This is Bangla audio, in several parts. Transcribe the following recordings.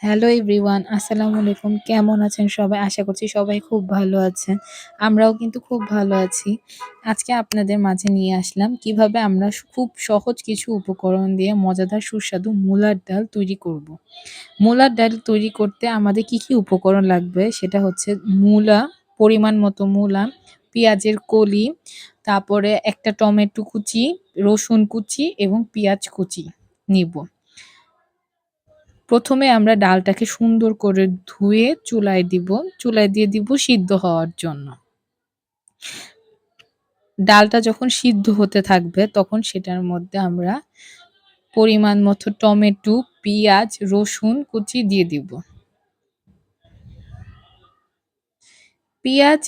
হ্যালো এভরিওয়ান, আসসালামু আলাইকুম। কেমন আছেন সবাই? আশা করছি সবাই খুব ভালো আছেন। আমরাও কিন্তু খুব ভালো আছি। আজকে আপনাদের মাঝে নিয়ে আসলাম কিভাবে আমরা খুব সহজ কিছু উপকরণ দিয়ে মজাদার সুস্বাদু মূলার ডাল তৈরি করব। মূলার ডাল তৈরি করতে আমাদের কি উপকরণ লাগবে সেটা হচ্ছে মূলা, পরিমাণ মতো মূলা, পেঁয়াজের কলি, তারপরে একটা টমেটো কুচি, রসুন কুচি এবং পেঁয়াজ কুচি নিব। প্রথমে আমরা ডালটাকে সুন্দর করে ধুয়ে চুলায় দিব। চুলায় দিয়ে দিব সিদ্ধ হওয়ার জন্য। ডালটা যখন সিদ্ধ হতে থাকবে তখন সেটার মধ্যে আমরা পরিমাণ মতো টমেটো, পেঁয়াজ, রসুন কুচি দিয়ে দিব। পেঁয়াজ,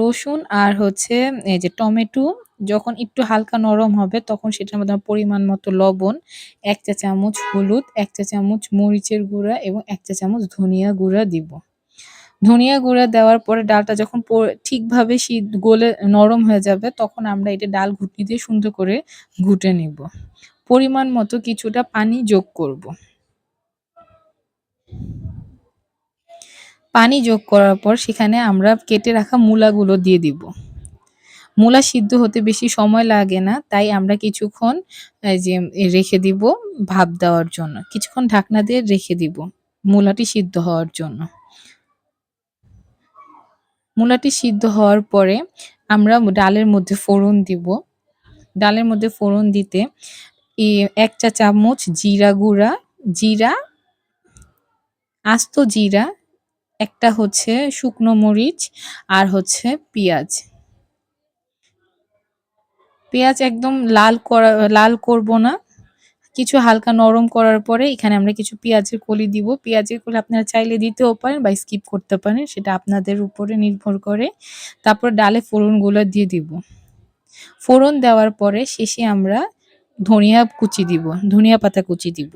রসুন আর হচ্ছে এই যে টমেটো যখন একটু হালকা নরম হবে তখন সেটার মধ্যে পরিমাণ মতো লবণ, ১ চা চামচ হলুদ, ১ চা চামচ মরিচের গুঁড়া এবং ১ চা চামচ ধনিয়া গুঁড়া দিব। ধনিয়া গুঁড়া দেওয়ার পরে ডালটা যখন ঠিকভাবে গলে নরম হয়ে যাবে তখন আমরা এটা ডাল ঘুটনি দিয়ে সুন্দর করে ঘুটে নিব। পরিমাণ মতো কিছুটা পানি যোগ করব। পানি যোগ করার পর সেখানে আমরা কেটে রাখা মূলাগুলো দিয়ে দিব। মূলা সিদ্ধ হতে বেশি সময় লাগে না, তাই আমরা কিছুক্ষণ এই যে রেখে দিব ভাপ দেওয়ার জন্য। কিছুক্ষণ ঢাকনা দিয়ে রেখে দিব মূলাটি সিদ্ধ হওয়ার জন্য। মূলাটি সিদ্ধ হওয়ার পরে আমরা ডালের মধ্যে ফোড়ন দিব। ডালের মধ্যে ফোড়ন দিতে ১ চা চামচ জিরা গুঁড়া, জিরা, আস্ত জিরা, একটা হচ্ছে শুকনো মরিচ আর হচ্ছে পেঁয়াজ। পেঁয়াজ একদম লাল করব না। কিছু হালকা নরম করার পরে এখানে আমরা কিছু পেঁয়াজের কলি দিব। পেঁয়াজের কলি আপনারা চাইলে দিতেও পারেন বা স্কিপ করতে পারেন। সেটা আপনাদের উপরে নির্ভর করে। তারপর ডালে ফোড়নগুলো দিয়ে দিব। ফোড়ন দেওয়ার পরে শেষে আমরা ধনিয়া পাতা কুচি দিব।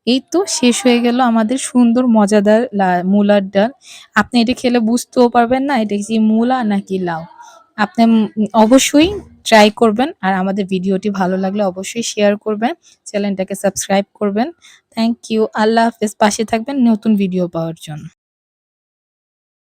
এই তো শেষ হয়ে গেল আমাদের সুন্দর মজাদার মূলার ডাল। আপনি এটা খেলে বুঝতেও পারবেন না এটা কি মূলা নাকি লাউ। আপনি অবশ্যই ট্রাই করবেন আর আমাদের ভিডিওটি ভালো লাগলে অবশ্যই শেয়ার করবেন। চ্যানেলটাকে সাবস্ক্রাইব করবেন। Thank you. আল্লাহ হাফেজ। পাশে থাকবেন নতুন ভিডিও পাওয়ার জন্য।